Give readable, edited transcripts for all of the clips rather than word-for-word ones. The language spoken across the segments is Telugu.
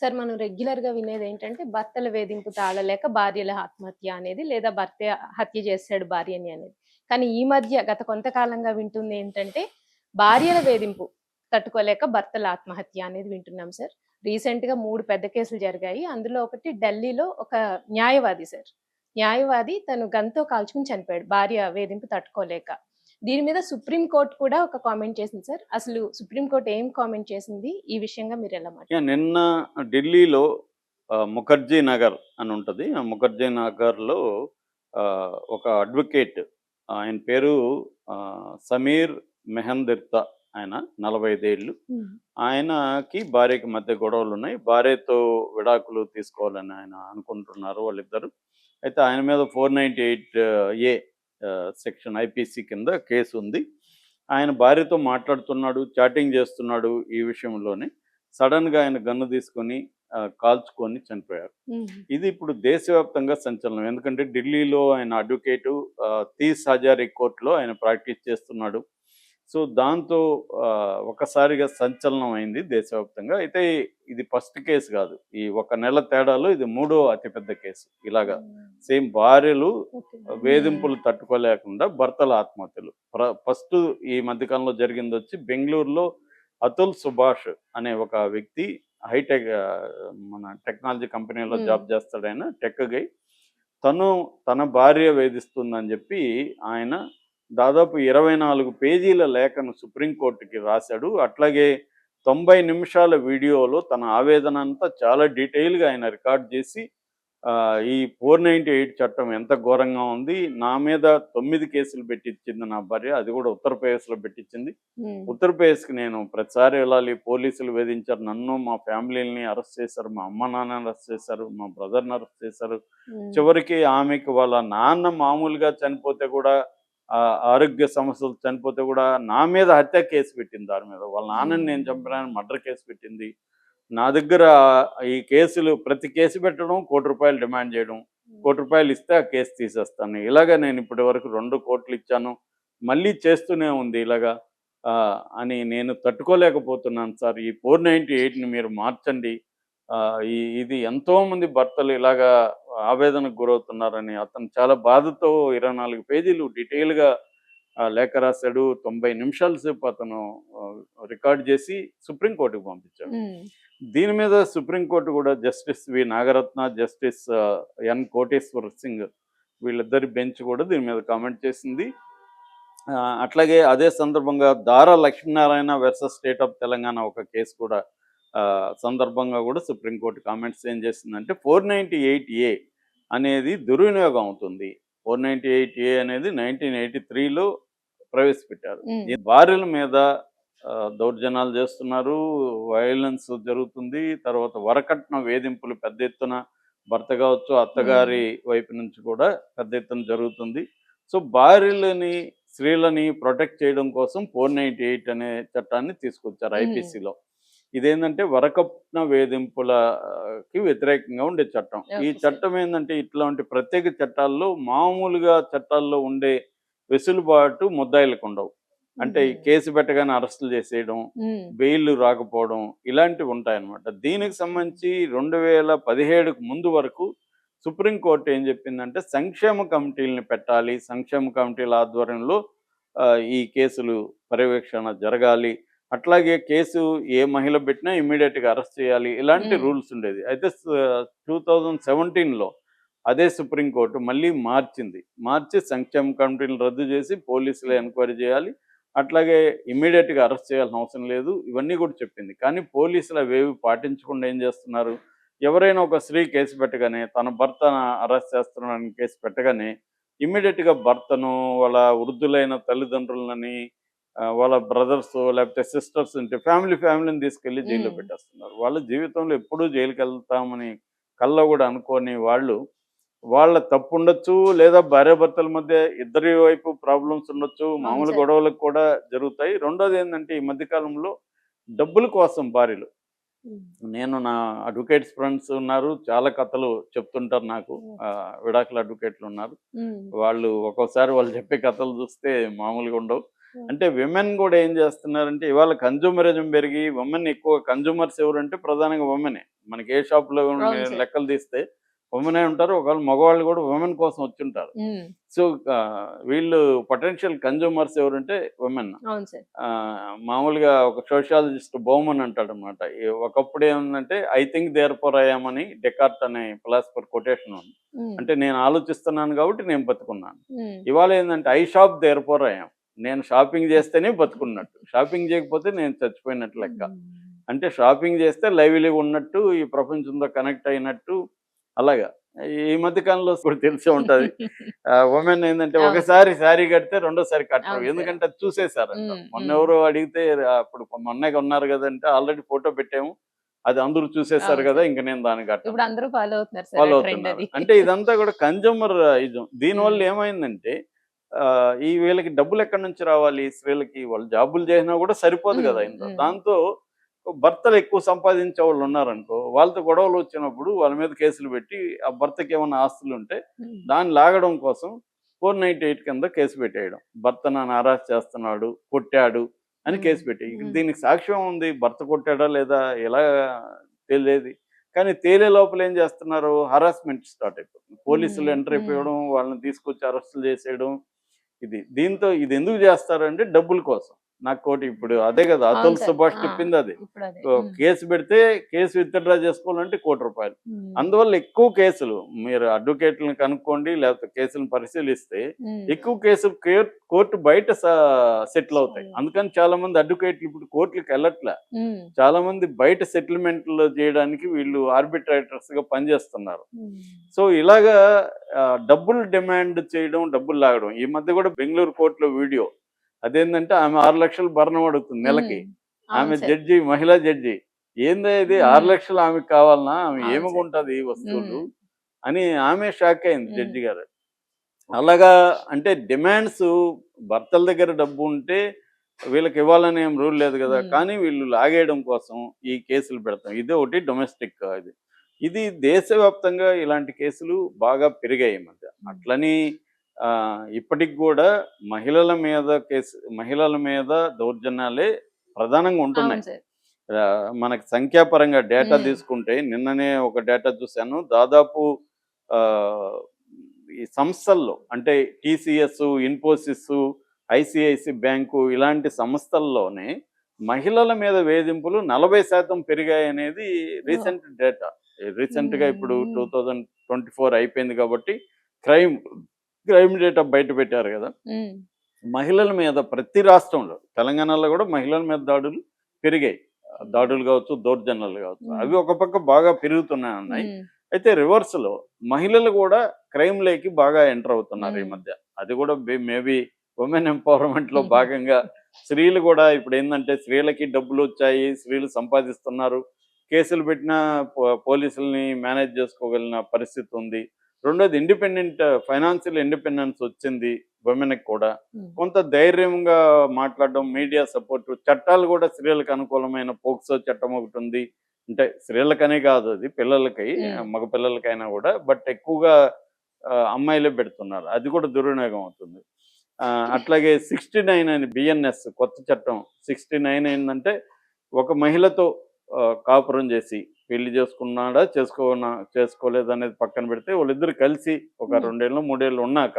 సార్ మనం రెగ్యులర్‌గా వినేదేంటంటే, భర్తల వేధింపు తాళలేక భార్యల ఆత్మహత్య అనేది, లేదా భర్తే హత్య చేసేసాడు భార్యని అనేది. కానీ ఈ మధ్య గత కొంతకాలంగా వింటుందేంటంటే, భార్యల వేధింపు తట్టుకోలేక భర్తల ఆత్మహత్య అనేది వింటున్నాం సార్. రీసెంట్‌గా 3 పెద్ద కేసులు జరిగాయి. అందులో ఒకటి ఢిల్లీలో ఒక న్యాయవాది సార్. న్యాయవాది తను గన్‌తో కాల్చుకొని చనిపోయాడు. భార్య వేధింపు తట్టుకోలేక. దీని మీద సుప్రీం కోర్ట్ కూడా ఒక కామెంట్ చేసింది సార్. అసలు సుప్రీం కోర్ట్ ఏం కామెంట్ చేసింది? ఈ విషయంగా మీరెలా నిన్న ఢిల్లీలో ముఖర్జీ నగర్ అని ఉంటది. ఆ ముఖర్జీ నగర్‌లో ఒక అడ్వకేట్ ఆయన పేరు సమీర్ మెహందిర్తా ఆయన 45 ఏళ్ళు. హ్మ్. ఆయనకి, భార్యకి మధ్య గొడవలున్నాయి. భార్యతో విడాకులు తీసుకోవాలని ఆయన అనుకుంటున్నారు వాళ్ళిద్దరు. అయితే ఆయన మీద 498 ఏ సెక్షన్ ఐపీసీ కింద కేసుంది. ఆయన భార్యతో మాట్లాడుతున్నాడు, చాటింగ్ చేస్తున్నాడు ఈ విషయంలోనే. సడెన్‌గా ఆయన గన్ను తీసుకొని కాల్చుకొని చనిపోయారు. హుహు. ఇది ఇప్పుడు దేశవ్యాప్తంగా సంచలనం. ఎందుకంటే ఢిల్లీలో ఆయన అడ్వకేటు 'తీస్ హజారీ' కోర్ట్‌లో ఆయన ప్రాక్టీస్ చేస్తున్నాడు. సో, దాంతో ఒక్కసారిగా సంచలనం అయింది దేశవ్యాప్తంగా. అయితే ఇది ఫస్ట్ కేసు కాదు. ఈ ఒక నెల తేడాలో ఇది మూడో అతిపెద్ద కేసు. ఇలాగా హ్మ్. సేమ్ భార్యలు ఓకే. వేధింపులు తట్టుకోలేకుండా భర్తల ఆత్మహత్యలు. ఫస్ట్ ఈ మధ్య కాలంలో జరిగిందొచ్చి బెంగుళూరులో అతుల్ సుభాష్ అనే ఒక వ్యక్తి హైటెక్ మన టెక్నాలజీ కంపెనీలో హ్మ్. జాబ్ చేస్తాడాయన టెక్ గై. తను తన భార్య వేధిస్తుందని చెప్పి ఆయన దాదాపు 24 పేజీల లేఖను సుప్రీంకోర్టుకి రాశాడు. అట్లాగే 90 నిమిషాల వీడియోలో తన ఆవేదన అంతా చాలా డీటెయిల్‌గా ఆయన రికార్డ్ చేసి ఈ 498 చట్టం ఎంత ఘోరంగా ఉంది. నా మీద 9 కేసులు పెట్టించింది నా భార్య. అది కూడా ఉత్తరప్రదేశ్‌లో పెట్టించింది. హ్మ్. ఉత్తరప్రదేశ్‌కి నేను ప్రతిసారి వెళ్ళాలి. పోలీసులు వేధించారు. నన్ను, మా ఫ్యామిలీలని అరెస్ట్ చేశారు. మా అమ్మ, నాన్నని అరెస్ట్ చేశారు. మా బ్రదర్‌ని అరెస్ట్ చేశారు. హ్మ్. చివరికి ఆమెకి వాళ్ళ నాన్న మామూలుగా చనిపోతే కూడా ఆరోగ్య సమస్యలు చనిపోతే కూడా నా మీద హత్య కేసు పెట్టింది దాని మీద. వాళ్ళ నాన్నని నేను చంపినానని మర్డర్ కేసు పెట్టింది. నా దగ్గర ఈ కేసులు ప్రతి కేసు పెట్టడం ₹1,00,00,000 డిమాండ్ చేయడం. ₹1,00,00,000 ఇస్తే ఆ కేసు తీసేస్తాను. ఇలాగ నేను ఇప్పటి వరకు 2 కోట్లు ఇచ్చాను. మళ్ళీ చేస్తూనే ఉంది ఇలాగా. అని నేను తట్టుకోలేకపోతున్నాను సార్. ఈ 498ని మీరు మార్చండి. ఇది ఎంతోమంది భర్తలు ఇలాగా ఆవేదనకు గురవుతున్నారని అతను చాలా బాధతో 24 పేజీలు డీటెయిల్‌గా లేఖ రాసాడు. 90 నిమిషాల సేపు అతను రికార్డ్ చేసి సుప్రీం కోర్ట్‌కి పంపించాడు. హ్మ్. దీని మీద సుప్రీంకోర్టు కూడా జస్టిస్ నాగరత్న, జస్టిస్ కోటేశ్వర్ సింగ్ వీళ్ళిద్దరి బెంచ్ కూడా దీని మీద కామెంట్ చేసింది. అట్లాగే అదే సందర్భంగా దారా Lakshminarayana versus state of Telangana ఒక కేసు కూడా సందర్భంగా కూడా సుప్రీంకోర్టు కామెంట్స్ ఏం చేసిందంటే 498 అనేది దుర్వినియోగం అవుతుంది. 498 అనేది 1983లో ప్రవేశపెట్టారు. హ్మ్. ఈ భార్యల మీద దౌర్జన్యాలు చేస్తున్నారు. వైలెన్స్ జరుగుతుంది. తర్వాత వరకట్న వేధింపులు పెద్ద ఎత్తున భర్త కావచ్చు, అత్తగారి హ్మ్. వైపు నుంచి కూడా పెద్ద ఎత్తున జరుగుతుంది. సో, భార్యలని, స్త్రీలని ప్రొటెక్ట్ చేయడం కోసం 498 అనే చట్టాన్ని తీసుకొచ్చారు హ్మ్. ఐపీసీలో. ఇదేందంటే వరకట్న వేధింపులకి వ్యతిరేకంగా ఉండే చట్టం. ఈ ఓకే సార్. చట్టం ఏందంటే ఇట్లాంటి ప్రత్యేక చట్టాల్లో మామూలుగా చట్టాల్లో ఉండే వెసులుబాటు ముద్దాయిలకుండవు. అంటే ఈ హుహు. కేసు పెట్టగానే అరెస్టులు చేసేయడం, హ్మ్. బెయిల్ రాకపోవడం ఇలాంటివి ఉంటాయన్నమాట. దీనికి సంబంధించి 2017కు ముందు వరకు సుప్రీం కోర్ట్ ఏం చెప్పిందంటే సంక్షేమ కమిటీలని పెట్టాలి. సంక్షేమ కమిటీల ఆధ్వర్యంలో ఈ కేసులు పర్యవేక్షణ జరగాలి. అట్లాగే కేసు ఏ మహిళ పెట్టినా ఇమ్మీడియేట్‌గా అరెస్ట్ చేయాలి. ఇలాంటి హ్మ్. రూల్స్ ఉండేది. అయితే 2017లో అదే సుప్రీం కోర్ట్ మళ్ళీ మార్చింది. మార్చి సంక్షేమ కమిటీలను రద్దు చేసి పోలీసులే ఎంక్వైరీ చేయాలి. అట్లాగే ఇమ్మీడియేట్‌గా అరెస్ట్ చేయాల్సిన అవసరం లేదు. ఇవన్నీ కూడా చెప్పింది. కానీ పోలీసులు అవేవి పాటించకుండా ఏం చేస్తున్నారు? ఎవరైనా ఒక స్త్రీ కేసు పెట్టగానే తన భర్తను అరెస్ట్ చేస్తున్నాడని కేసు పెట్టగానే ఇమ్మీడియేట్‌గా భర్తను, వాళ్ళ వృద్ధులైన తల్లిదండ్రులని, వాళ్ళ బ్రదర్సో లేకపోతే సిస్టర్స్ ఉంటే ఫ్యామిలీని తీసుకెళ్ళి జైల్లో హ్మ్. పెట్టేస్తున్నారు. వాళ్ళ జీవితంలో ఎప్పుడూ జైలుకెళ్తామని కల్లో కూడా అనుకోని వాళ్ళు, వాళ్ళ తప్పుండొచ్చు, లేదా భార్యాభర్తల మధ్య ఇద్దరి వైపు ప్రాబ్లమ్స్ ఉండొచ్చు. అవును మామూలు సార్. గొడవలకు కూడా జరుగుతాయి. రెండోదేందంటే ఈ మధ్య కాలంలో డబ్బుల కోసం భార్యలు. హ్మ్. నేను నా అడ్వకేట్స్ ఫ్రెండ్స్ ఉన్నారు. చాలా కథలు చెప్తుంటారు నాకు. ఓకే. విడాకుల అడ్వకేట్లున్నారు. హ్మ్. వాళ్ళు ఒక్కోసారి వాళ్ళు చెప్పే కథలు చూస్తే మామూలుగా ఉండవు. హ్మ్. అంటే విమెన్ గూడా ఏం చేస్తున్నారంటే ఇవాళ కన్జ్యూమరిజం పెరిగి విమెన్ ఎక్కువ కన్జ్యూమర్స్ ఎవరంటే ప్రధానంగా విమెనే. మనకి ఏ షాప్ లో అవును సార్. లెక్కలు తీస్తే ఉమెన్ ఉంటారు, ఒకవేళ మగవాళ్ళు కూడా ఉమెన్ కోసం వచ్చుంటారు. ఉమ్, సో వీళ్ళు పొటెన్షియల్ కన్జ్యూమర్స్ ఎవరంటే ఉమెన్. అవును సార్. మామూలుగా ఒక సోషియాలజిస్ట్ బౌమన్ అంటాడు అనమాట. ఒకప్పుడు ఏముందంటే I think therefore I am అని డెకార్ట్ అనే ఫిలాసఫర్ కొటేషన్ ఉంది. ఉమ్, అంటే నేను ఆలోచిస్తున్నాను కాబట్టి నేను బతుకున్నాను. ఉమ్, ఇవాళ ఏంటంటే I shop therefore I am, నేను షాపింగ్ చేస్తేనే బతుకున్నట్టు, షాపింగ్ చేయకపోతే నేను చచ్చిపోయినట్టు లెక్క. అంటే షాపింగ్ చేస్తే లైవ్లీగా ఉన్నట్టు, ఈ ప్రపంచంతో కనెక్ట్ అయినట్టు. అలాగా ఈ మధ్య కాలంలో కూడా తెలిసే ఉంటది. ఉమెన్ ఏంటంటే అవును సార్. ఒకసారి శారీ కడితే రెండోసారి కట్టరు, అవును సార్. ఎందుకంటే అది చూసేశారంట. ఉమ్, మొన్న ఉమ్, ఎవరో అడిగితే అప్పుడు మొన్నే ఉన్నారు కదంటే ఆల్రెడీ ఫోటో పెట్టాము, అది అందరూ చూసేశారు అవును కదా, సార్. ఇంక నేను దాన్ని కట్టను. ఇప్పుడు అందరూ ఫాలో అవుతున్నారు సార్ ఫాలో ఆ ట్రెండ్ అవుతున్నారు. అది. అంటే ఇదంతా కూడా కన్జ్యూమర్ ఇజం. దీనివల్ల ఉమ్, ఏమైందంటే ఈ వీళ్ళకి డబ్బులు ఎక్కడి నుంచి రావాలి? స్త్రీలకి వాళ్ళు జాబులు చేసినా కూడా సరిపోదు ఉమ్, కదా ఇంత. ఉమ్, దాంతో భర్తలు ఎక్కువ సంపాదించే వాళ్ళు ఉన్నారనుకో, వాళ్ళతో గొడవలు వచ్చినప్పుడు వాళ్ళ మీద కేసులు పెట్టి, ఆ భర్తకి ఏమైనా ఆస్తులు ఉంటే ఉమ్, దాన్ని లాగడం కోసం 498 కింద కేసు పెట్టేయడం. భర్త నన్ను హరాస్ చేస్తున్నాడు, కొట్టాడు అని ఉమ్, కేసు పెట్టేయి. ఉమ్, దీనికి సాక్ష్యం ఉంది, భర్త కొట్టాడా లేదా ఎలా తెలియదు. కానీ తేలే లోపల ఏం చేస్తున్నారు, హరాస్మెంట్ స్టార్ట్ అయిపోతుంది. పోలీసులు ఉమ్, ఎంటర్ ఉమ్, అయిపోవడం, వాళ్ళని తీసుకొచ్చి అరెస్టులు చేసేయడం. దీంతో ఇది ఎందుకు చేస్తారంటే డబ్బుల కోసం. నాకోటి ఇప్పుడు అదే కదా అవును అతుల్ సార్. సుభాష్ ఆ, చెప్పింది అదే. ఇప్పుడు అదే. కేసు పెడితే కేసు విత్డ్రా చేసుకోవాలంటే ₹1,00,00,000. ఉమ్, అందువల్ల ఎక్కువ కేసులు మీరు అడ్వకేట్లను కనుక్కోండి, లేకపోతే కేసులను పరిశీలిస్తే ఉమ్, ఎక్కువ కేసులు కోర్టు బయట సెటిల్ అవుతాయి. అందుకని చాలా మంది అడ్వకేట్లు ఇప్పుడు కోర్టులకు వెళ్ళట్లే. ఉమ్, చాలా మంది బయట సెటిల్మెంట్లు చేయడానికి వీళ్ళు ఆర్బిట్రేటర్స్ గా పనిచేస్తున్నారు. ఉమ్, సో ఇలాగా డబ్బులు డిమాండ్ చేయడం, డబ్బులు లాగడం. ఈ మధ్య కూడా బెంగళూరు కోర్టులో వీడియో అదేంటంటే ఆమె 6 లక్షలు భరణం అడుగుతుంది నెలకి. ఉమ్, అవును ఆమె సార్. జడ్జి, మహిళా జడ్జి. ఏందో ఇది 6 ఉమ్, లక్షలు ఆమెకు కావాలనా, ఆమె అవును సార్. ఏమగుంటది ఈ వస్తువులు ఉమ్, అని ఆమె షాక్ అయింది ఉమ్, జడ్జి గారు. అలాగా అంటే డిమాండ్స్, భర్తల దగ్గర డబ్బు ఉంటే వీళ్ళకి ఇవ్వాలని ఏం రూల్ లేదు కదా, ఉమ్, కానీ వీళ్ళు లాగేయడం కోసం ఈ కేసులు పెడతాం. ఇది ఒకటి డొమెస్టిక్ ఇది. ఇది దేశవ్యాప్తంగా ఇలాంటి కేసులు బాగా పెరిగాయి ఈ మధ్య. అట్లని ఇప్పటికి కూడా మహిళల మీద దౌర్జన్యాలే ప్రధానంగా అవును ఉంటున్నాయి. సార్. మనకి సంఖ్యాపరంగా డేటా ఉమ్, తీసుకుంటే నిన్ననే ఒక డేటా చూశాను. దాదాపు ఆ, ఈ సంస్థల్లో అంటే టీసీఎస్, ఇన్ఫోసిస్, ఐసిఐసి బ్యాంకు ఇలాంటి సంస్థల్లోనే మహిళల మీద వేధింపులు 40% పెరిగాయనేది ఓ, రీసెంట్ డేటా. రీసెంట్గా ఇప్పుడు ఉమ్, 2024 అయిపోయింది కాబట్టి క్రైమ్ క్రైమ్ డేటా బయట పెట్టారు కదా. ఉమ్, మహిళల మీద ప్రతి రాష్ట్రంలో, తెలంగాణలో కూడా మహిళల మీద దాడులు పెరిగాయి. దాడులు కావచ్చు, దౌర్జన్యాలు కావచ్చు, ఉమ్, అవి ఒక పక్క బాగా పెరుగుతున్నాయి. ఉమ్, అయితే రివర్స్లో మహిళలు కూడా క్రైమ్లోకి బాగా ఎంటర్ అవుతున్నారు ఈ ఉమ్, మధ్య. అది కూడా మేబీ ఉమెన్ ఎంపవర్మెంట్లో ఉమ్, భాగంగా స్త్రీలు కూడా ఇప్పుడు ఏంటంటే స్త్రీలకి డబ్బులు వచ్చాయి, స్త్రీలు సంపాదిస్తున్నారు, కేసులు పెట్టిన పోలీసుల్ని మేనేజ్ చేసుకోగలిగిన పరిస్థితి ఉంది. రెండోది ఫైనాన్షియల్ ఇండిపెండెన్స్ వచ్చింది ఉమెన్కి కూడా. ఉమ్, కొంత ధైర్యంగా మాట్లాడడం, మీడియా సపోర్టు, చట్టాలు కూడా స్త్రీలకు అనుకూలమైన పోక్సో చట్టం ఒకటి ఉంది. అంటే స్త్రీలకనే కాదు, అది పిల్లలకి, ఉమ్, మగ పిల్లలకైనా కూడా, బట్ ఎక్కువగా అమ్మాయిలే పెడుతున్నారు. అది కూడా దుర్వినియోగం అవుతుంది. అట్లాగే 69 అని బిఎన్ఎస్ కొత్త చట్టం 69 ఏంటంటే ఒక మహిళతో కాపురం చేసి పెళ్లి చేసుకున్నాడా చేసుకోలేదనేది పక్కన పెడితే వాళ్ళిద్దరు కలిసి ఒక ఉమ్, 2 ఏళ్ళు 3 ఏళ్ళు ఉన్నాక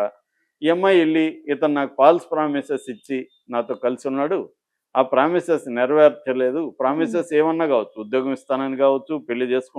ఈ అమ్మాయి వెళ్ళి ఇతను నాకు ఫాల్స్ ప్రామిసెస్ ఇచ్చి నాతో కలిసి ఉన్నాడు, ఆ ప్రామిసెస్ నెరవేర్చలేదు. ఉమ్. ప్రామిసెస్ ఏమన్నా కావచ్చు, ఉద్యోగం ఇస్తానని కావచ్చు, పెళ్లి చేసుకుంటాను